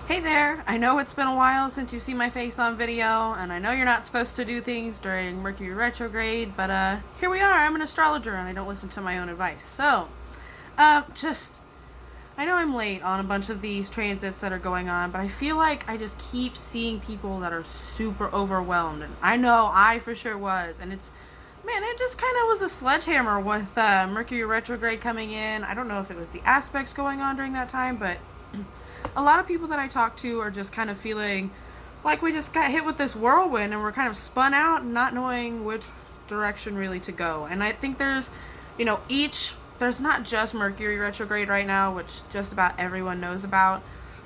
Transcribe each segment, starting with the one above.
Hey there! I know it's been a while since you've seen my face on video, and I know you're not supposed to do things during Mercury retrograde, but here we are. I'm an astrologer and I don't listen to my own advice. So, just, I know I'm late on a bunch of these transits that are going on, but I feel like I just keep seeing people that are super overwhelmed, and I know I for sure was, and man, it just kind of was a sledgehammer with Mercury retrograde coming in. I don't know if it was the aspects going on during that time, but a lot of people that I talk to are just kind of feeling like we just got hit with this whirlwind and we're kind of spun out and not knowing which direction really to go. And I think there's, there's not just Mercury retrograde right now, which just about everyone knows about.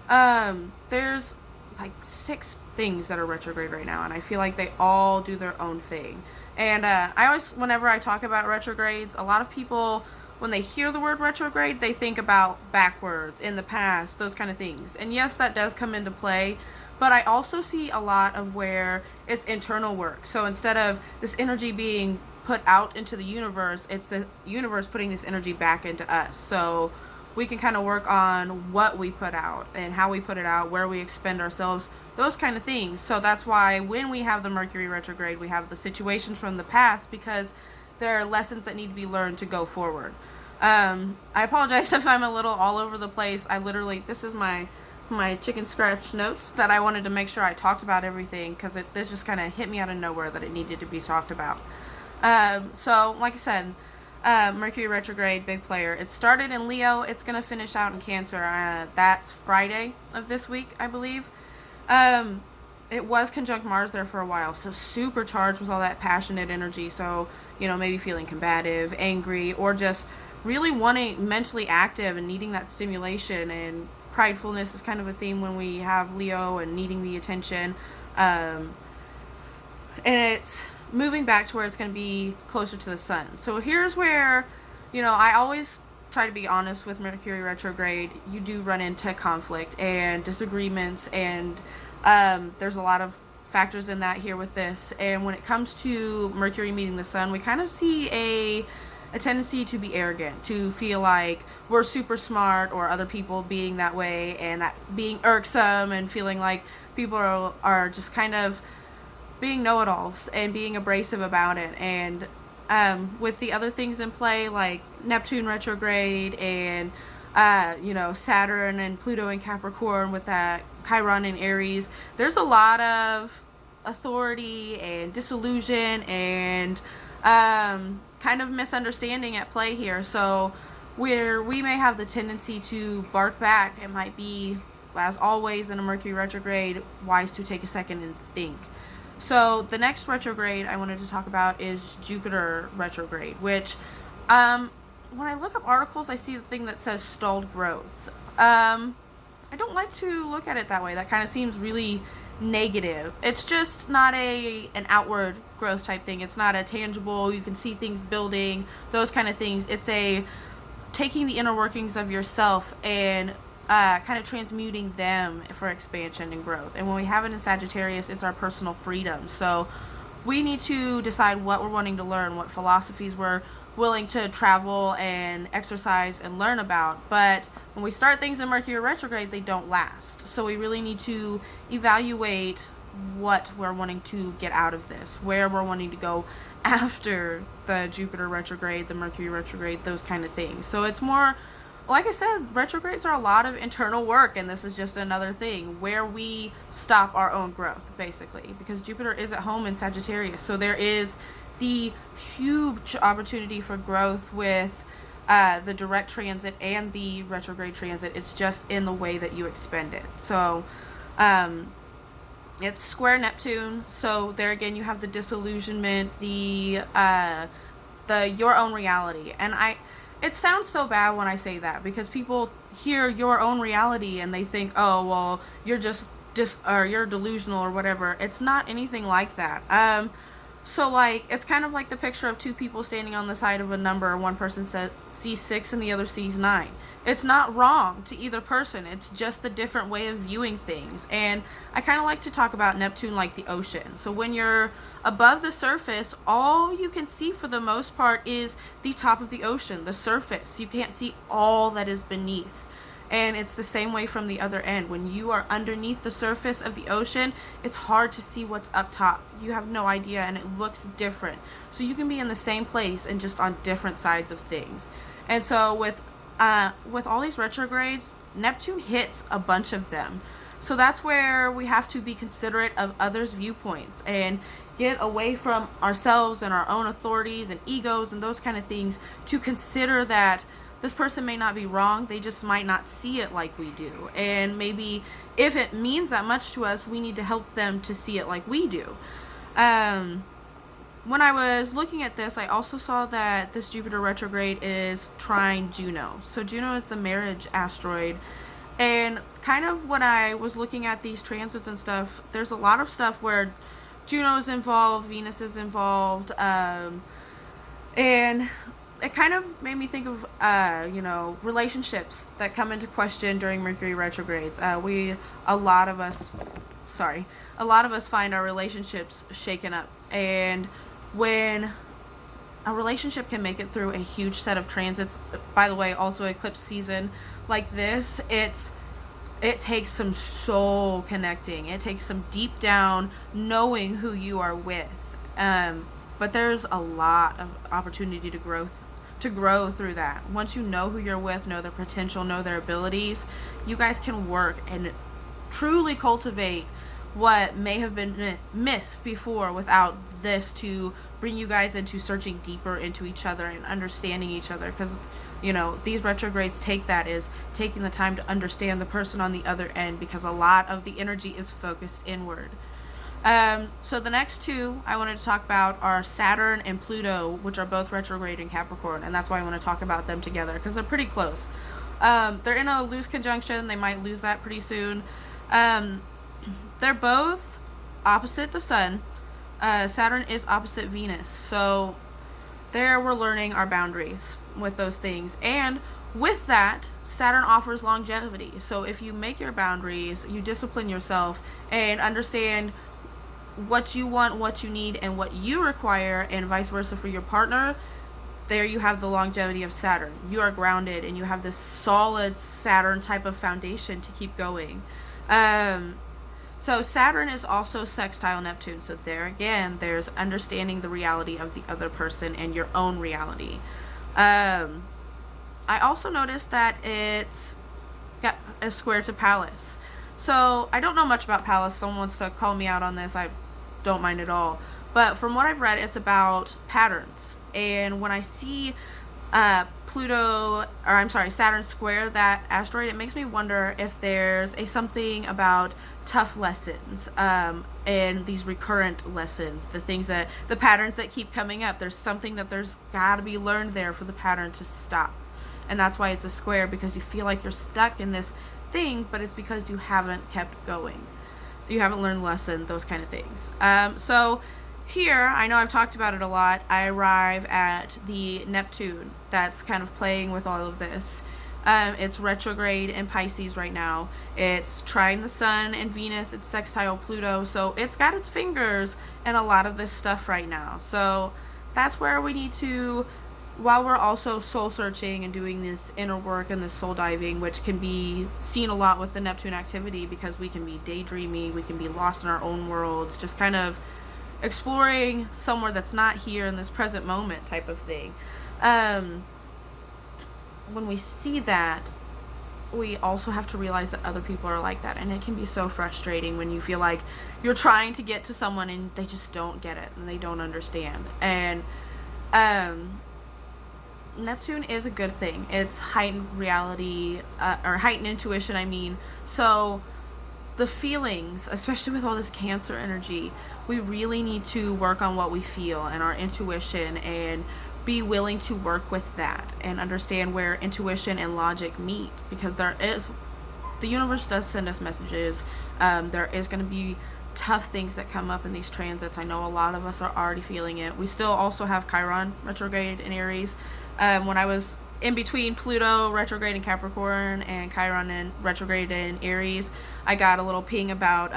There's like 6 things that are retrograde right now, and I feel like they all do their own thing. And I always, whenever I talk about retrogrades, a lot of people, when they hear the word retrograde, they think about backwards, in the past, those kind of things. And yes, that does come into play, but I also see a lot of where it's internal work. So instead of this energy being put out into the universe, it's the universe putting this energy back into us. So we can kind of work on what we put out and how we put it out, where we expend ourselves, those kind of things. So that's why when we have the Mercury retrograde, we have the situations from the past, because there are lessons that need to be learned to go forward. I apologize if I'm a little all over the place. I literally, this is my chicken scratch notes that I wanted to make sure I talked about everything, because this just kind of hit me out of nowhere that it needed to be talked about. So like I said, Mercury retrograde, big player. It started in Leo. It's going to finish out in Cancer. That's Friday of this week, I believe. It was conjunct Mars there for a while, so super charged with all that passionate energy. So, maybe feeling combative, angry, or just really wanting, mentally active and needing that stimulation. And pridefulness is kind of a theme when we have Leo and needing the attention. And it's moving back to where it's going to be closer to the sun. So here's where, I always try to be honest with Mercury retrograde. You do run into conflict and disagreements, and there's a lot of factors in that here with this. And when it comes to Mercury meeting the sun, we kind of see a tendency to be arrogant, to feel like we're super smart, or other people being that way, and that being irksome, and feeling like people are just kind of being know-it-alls and being abrasive about it. And with the other things in play, like Neptune retrograde and Saturn and Pluto in Capricorn, with that Chiron in Aries, there's a lot of authority and disillusion and kind of misunderstanding at play here. So where we may have the tendency to bark back, it might be, as always in a Mercury retrograde, wise to take a second and think. So the next retrograde I wanted to talk about is Jupiter retrograde, which when I look up articles, I see the thing that says stalled growth. I don't like to look at it that way. That kind of seems really negative. It's just not an outward growth type thing. It's not a tangible, you can see things building, those kind of things. It's a taking the inner workings of yourself and kind of transmuting them for expansion and growth. And when we have it in Sagittarius, it's our personal freedom. So we need to decide what we're wanting to learn, what philosophies we're willing to travel and exercise and learn about. But when we start things in Mercury retrograde, they don't last. So we really need to evaluate what we're wanting to get out of this, where we're wanting to go after the Jupiter retrograde, the Mercury retrograde, those kind of things. So it's more, like I said, retrogrades are a lot of internal work, and this is just another thing where we stop our own growth, basically, because Jupiter is at home in Sagittarius. So there is the huge opportunity for growth with the direct transit and the retrograde transit. It's just in the way that you expend it. So it's square Neptune, so there again you have the disillusionment, the your own reality. And it sounds so bad when I say that, because people hear your own reality and they think, oh, well, you're just or you're delusional or whatever. It's not anything like that. So like, it's kind of like the picture of 2 people standing on the side of a number. One person sees 6 and the other sees 9. It's not wrong to either person. It's just a different way of viewing things. And I kind of like to talk about Neptune like the ocean. So when you're above the surface, all you can see for the most part is the top of the ocean, the surface. You can't see all that is beneath. And it's the same way from the other end. When you are underneath the surface of the ocean, it's hard to see what's up top. You have no idea, and it looks different. So you can be in the same place and just on different sides of things. And so with all these retrogrades, Neptune hits a bunch of them. So that's where we have to be considerate of others' viewpoints and get away from ourselves and our own authorities and egos and those kind of things to consider that this person may not be wrong, they just might not see it like we do. And maybe if it means that much to us, we need to help them to see it like we do. When I was looking at this, I also saw that this Jupiter retrograde is trine Juno. So Juno is the marriage asteroid. And kind of when I was looking at these transits and stuff, there's a lot of stuff where Juno is involved, Venus is involved, and it kind of made me think of, relationships that come into question during Mercury retrogrades. A lot of us find our relationships shaken up. And when a relationship can make it through a huge set of transits, by the way, also eclipse season like this, it takes some soul connecting. It takes some deep down knowing who you are with. But there's a lot of opportunity to grow through that. Once you know who you're with, know their potential, know their abilities, you guys can work and truly cultivate what may have been missed before without this to bring you guys into searching deeper into each other and understanding each other. Because these retrogrades taking the time to understand the person on the other end, because a lot of the energy is focused inward. So the next two I wanted to talk about are Saturn and Pluto, which are both retrograde in Capricorn, and that's why I want to talk about them together, because they're pretty close. They're in a loose conjunction. They might lose that pretty soon. They're both opposite the Sun. Saturn is opposite Venus, so there we're learning our boundaries with those things. And with that, Saturn offers longevity. So if you make your boundaries, you discipline yourself and understand what you want, what you need, and what you require, and vice versa for your partner, there you have the longevity of Saturn. You are grounded and you have this solid Saturn type of foundation to keep going. So Saturn is also sextile Neptune. So there again, there's understanding the reality of the other person and your own reality. I also noticed that it's got a square to Pallas. So I don't know much about Pallas. Someone wants to call me out on this. I don't mind at all. But from what I've read, it's about patterns. And when I see Saturn square that asteroid, it makes me wonder if there's something about tough lessons and these recurrent lessons, the patterns that keep coming up. There's something that there's got to be learned there for the pattern to stop. And that's why it's a square, because you feel like you're stuck in this thing, but it's because you haven't kept going. You haven't learned the lesson, those kind of things. So here, I know I've talked about it a lot, I arrive at the Neptune that's kind of playing with all of this. It's retrograde in Pisces right now. It's trine the Sun and Venus. It's sextile Pluto. So it's got its fingers in a lot of this stuff right now. So that's where we need to, while we're also soul searching and doing this inner work and this soul diving, which can be seen a lot with the Neptune activity, because we can be daydreaming, we can be lost in our own worlds, just kind of exploring somewhere that's not here in this present moment type of thing. When we see that, we also have to realize that other people are like that, and it can be so frustrating when you feel like you're trying to get to someone and they just don't get it and they don't understand. And Neptune is a good thing. It's heightened reality, or heightened intuition, I mean. So the feelings, especially with all this Cancer energy, we really need to work on what we feel and our intuition, and be willing to work with that and understand where intuition and logic meet, because the universe does send us messages. There is going to be tough things that come up in these transits. I know a lot of us are already feeling it. We still also have Chiron retrograde in Aries. When I was in between Pluto retrograde in Capricorn and Chiron in retrograde in Aries, I got a little ping about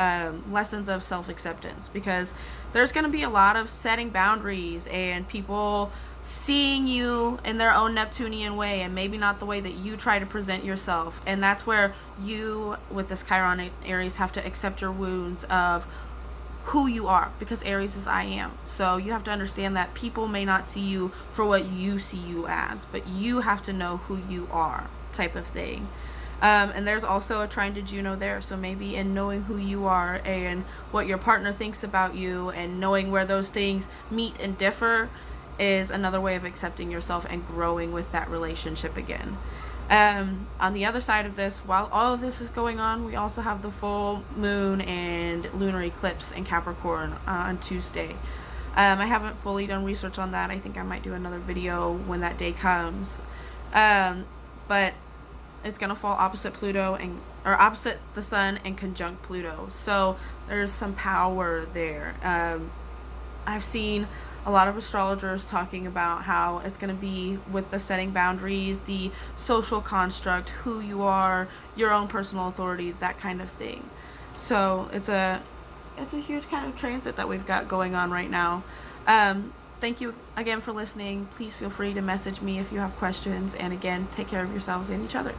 lessons of self-acceptance, because there's going to be a lot of setting boundaries and people seeing you in their own Neptunian way, and maybe not the way that you try to present yourself. And that's where you, with this Chiron Aries, have to accept your wounds of who you are, because Aries is I am. So you have to understand that people may not see you for what you see you as, but you have to know who you are, type of thing. And there's also a trine to Juno there, so maybe in knowing who you are and what your partner thinks about you and knowing where those things meet and differ is another way of accepting yourself and growing with that relationship again. On the other side of this, while all of this is going on, we also have the full moon and lunar eclipse in Capricorn on Tuesday. I haven't fully done research on that. I think I might do another video when that day comes. But it's going to fall opposite Pluto or opposite the sun and conjunct Pluto. So there's some power there. I've seen a lot of astrologers talking about how it's going to be with the setting boundaries, the social construct, who you are, your own personal authority, that kind of thing. So it's a huge kind of transit that we've got going on right now. Thank you again for listening. Please feel free to message me if you have questions. And again, take care of yourselves and each other.